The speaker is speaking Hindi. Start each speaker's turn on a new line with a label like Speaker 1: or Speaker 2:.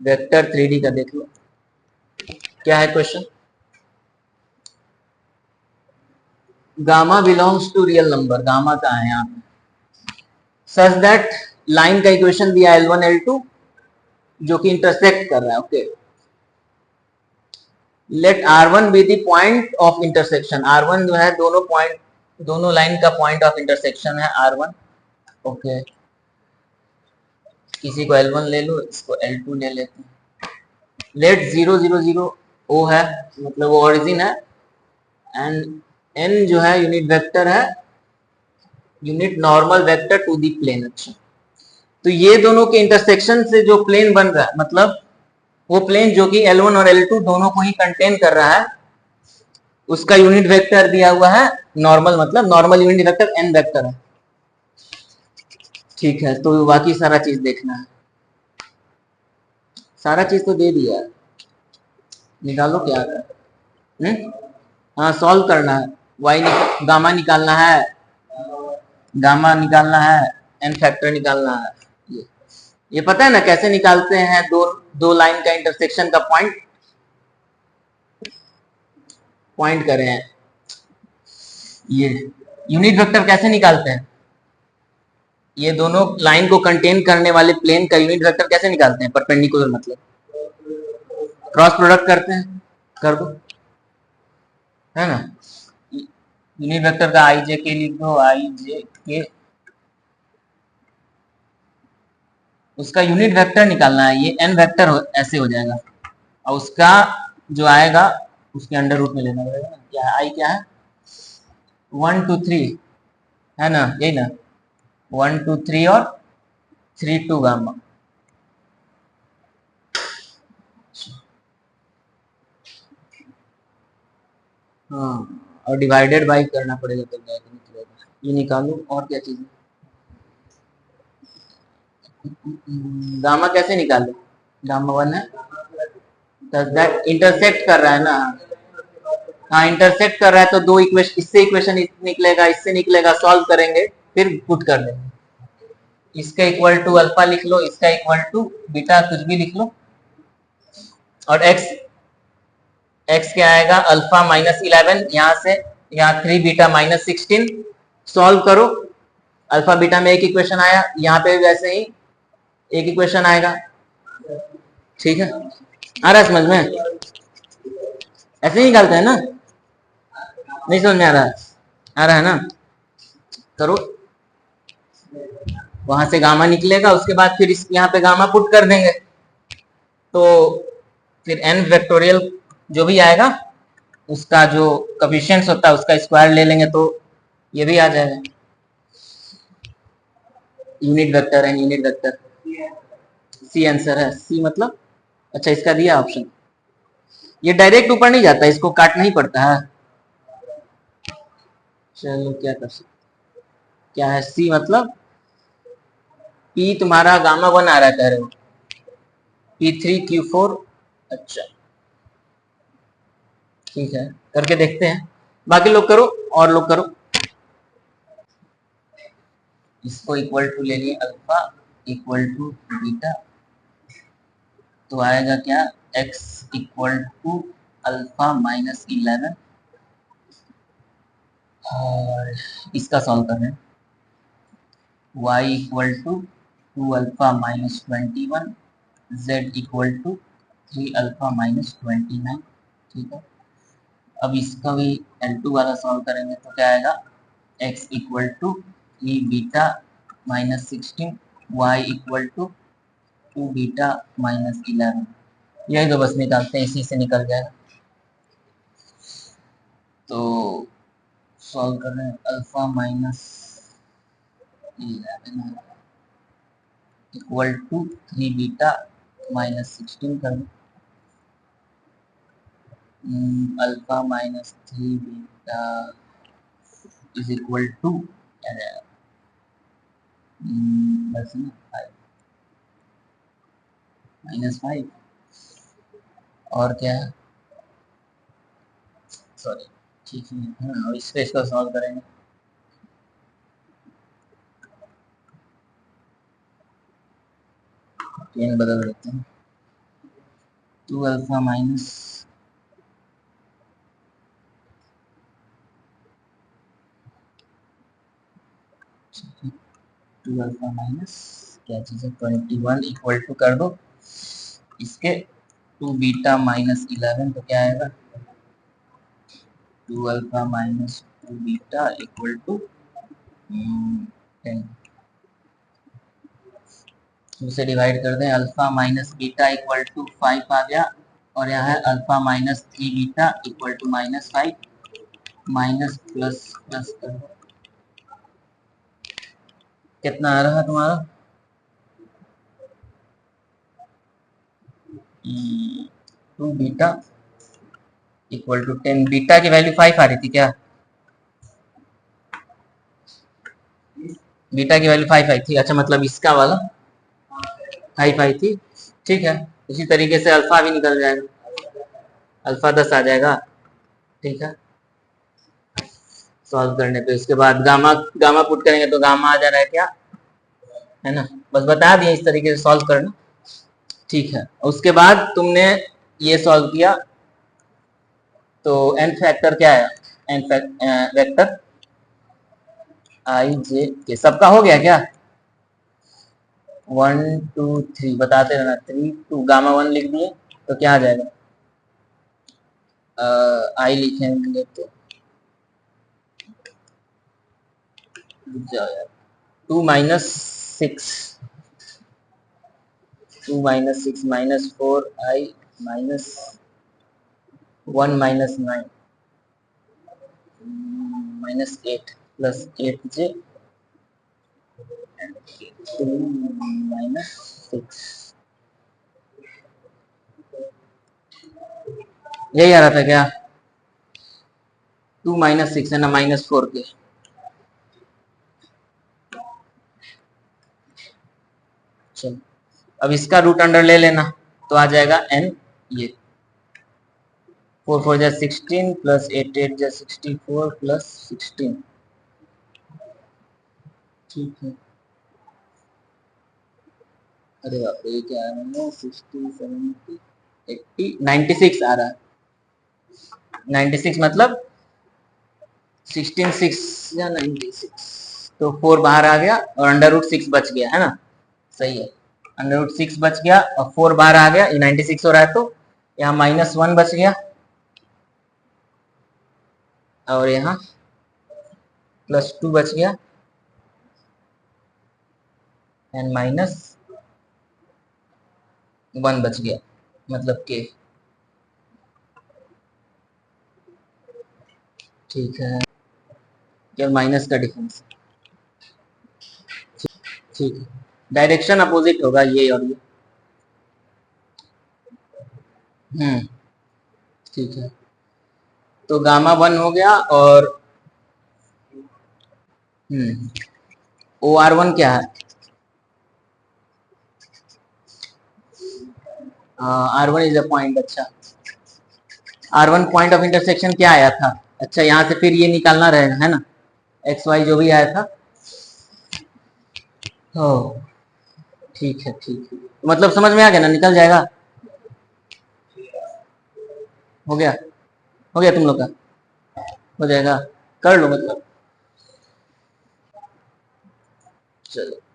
Speaker 1: वेक्टर 3D का देख लो क्या है question. Gamma belongs to real number, gamma का है यहाँ सच दैट लाइन का इक्वेशन दिया L1 L2 जो कि इंटरसेक्ट कर रहा है। Okay, let R1 be the point of intersection. R1 जो है दोनों पॉइंट, दोनों लाइन का पॉइंट ऑफ इंटरसेक्शन है R1। ओके, किसी को L1 ले लो, इसको L2 ले लेते हैं। लेट 0 0 0 O है, मतलब वो ओरिजिन है, एंड N जो है यूनिट वेक्टर है, unit normal vector to the plane. अच्छा, तो ये दोनों के इंटरसेक्शन से जो प्लेन बन रहा है, मतलब वो प्लेन जो कि L1 और L2 दोनों को ही कंटेन कर रहा है, उसका यूनिट वेक्टर दिया हुआ है नॉर्मल, मतलब normal unit vector n vector है। ठीक है, तो बाकी सारा चीज देखना है, सारा चीज तो दे दिया है, निकालो क्या है। हाँ, सॉल्व करना है, y गामा निकालना है, गामा निकालना है, n फैक्टर निकालना है। ये पता है ना कैसे निकालते हैं, दो लाइन का इंटरसेक्शन का पॉइंट करें हैं, ये यूनिट वेक्टर कैसे निकालते हैं, ये दोनों लाइन को कंटेन करने वाले प्लेन का यूनिट वेक्टर कैसे निकालते हैं, परपेंडिकुलर मतलब क्रॉस प्रोडक्ट करते हैं, कर दो, है ना। यूनिट वेक्टर का आई जे के लिख दो, आई जे के, उसका यूनिट वेक्टर निकालना है, ये एन वेक्टर ऐसे हो जाएगा, और उसका जो आएगा उसके अंडर रूट में लेना पड़ेगा ना। क्या है आई, क्या है 1 2 3, है ना, यही ना 1 2 3 और 3 2 गामा। हाँ, और डिवाइडेड बाई करना पड़ेगा तब जाके निकलेगा। ये निकालो, और क्या चीज है, गामा कैसे निकाले, गामा 1 है, इंटरसेक्ट कर रहा है ना। हाँ, इंटरसेक्ट कर रहा है तो दो इक्वेशन, इससे इक्वेशन निकलेगा, इससे निकलेगा, सॉल्व करेंगे, फिर पुट कर देंगे। इसका इक्वल टू अल्फा लिख लो, इसका इक्वल टू बीटा, कुछ भी लिख लो, और एक्स क्या आएगा, अल्फा -11, यहाँ से यहाँ 3 बीटा -16, सॉल्व करो, अल्फा बीटा में एक इक्वेशन आया, यहाँ पे वैसे ही एक इक्वेशन आएगा। ठीक है, आ रहा है समझ में, ऐसे ही निकालते हैं ना, नहीं समझ में आ रहा है ना, करो, वहां से गामा निकलेगा, उसके बाद फिर इस यहाँ पे गामा पुट कर देंगे, तो फिर n वेक्टोरियल जो भी आएगा उसका जो कोफिशिएंट्स होता है उसका स्क्वायर ले लेंगे, तो ये भी आ जाएगा, यूनिट वेक्टर है, यूनिट वेक्टर सी आंसर है, सी मतलब, अच्छा इसका दिया ऑप्शन, ये डायरेक्ट ऊपर नहीं जाता, इसको काटना ही पड़ता है। चलो क्या कर सकते, क्या है सी मतलब, पी तुम्हारा गामा 1 आ रहा है कह रहे हो, P3Q4, अच्छा ठीक है, करके देखते हैं, बाकी लोग करो, और लोग करो, इसको इक्वल टू ले लिए अल्फा इक्वल टू बीटा, तो आएगा क्या, x इक्वल टू अल्फा -11, और इसका सॉल्व कर रहे हैं, y equal to 2 alpha -21, z equal to 3 alpha -29। ठीक है, अब इसका भी L2 वाला सॉल्व करेंगे तो क्या आएगा, x equal to 3 beta -16, y equal to 2 beta -11, यही तो बस निकालते हैं, इसी से निकल जाएगा। तो सॉल्व कर रहे हैं, अल्फा -11 इक्वल टू 3 बीटा -16 कर, alpha -3 beta is equal to -5, और क्या है, सॉरी ठीक है, हाँ, इसका सॉल्व करेंगे, पेन बदल देते हैं, 2 अल्फा माइनस 2 अल्फा माइनस क्या चीज है 21 इक्वल टू कर दो इसके 2 बीटा माइनस 11 तो क्या आएगा 2 alpha minus 2 beta equal to 10 उसे डिवाइड कर दें alpha minus beta equal to 5 आ गया और यहाँ है alpha minus 3 beta equal to minus 5 minus plus plus कर दो कितना आ रहा तुम्हारा 2 बीटा इक्वल टू 10 बीटा की वैल्यू 5 आ रही थी क्या बीटा की वैल्यू 5 आई थी अच्छा मतलब इसका वाला 5 आई थी ठीक है इसी तरीके से अल्फा भी निकल जाएगा अल्फा 10 आ जाएगा ठीक है सॉल्व करने पे उसके बाद गामा गामा पुट करेंगे तो गामा आ जा रहा है क्या है ना बस बता दिए इस तरीके से सॉल्व करना ठीक है उसके बाद तुमने ये सॉल्व किया तो एन फैक्टर क्या है एन वेक्टर आई जे के सबका हो गया क्या 1 2 3 बताते रहना 3 2 गामा 1 लिख दिए तो क्या आ जाएगा आई लिखेंगे तो 2 माइनस 6 2 माइनस 6 माइनस 4 आई माइनस 1 माइनस 9 माइनस 8 प्लस 8 जे माइनस 6 यही आ रहा था क्या 2 माइनस 6 है ना माइनस 4 के चलो अब इसका रूट अंडर ले लेना तो आ जाएगा एन ये 4 4 जा 16 प्लस 8 8 जा 64 प्लस 16 ठीक है अरे बाप रे ये क्या आ रहा है 60 70 80 96 आ रहा है 96 मतलब 16 6 या 96 तो 4 बाहर आ गया और अंडर रूट 6 बच गया है ना सही है अंडर रूट 6 बच गया और 4 बाहर आ गया ये 96 हो रहा है तो यहाँ माइनस 1 बच गया और यहाँ प्लस 2 बच गया एंड माइनस 1 बच गया मतलब के ठीक है केवल माइनस का डिफरेंस ठीक है डायरेक्शन अपोजिट होगा ये और ये ठीक है तो गामा 1 हो गया और ओ आर 1 क्या है आर 1 इज अ पॉइंट अच्छा आर 1 पॉइंट ऑफ इंटरसेक्शन क्या आया था अच्छा यहाँ से फिर ये निकालना रहेगा है ना एक्स वाई जो भी आया था हो ठीक है मतलब समझ में आ गया ना निकल जाएगा हो गया हो गया तुम लोग का हो जाएगा कर लो मतलब चलो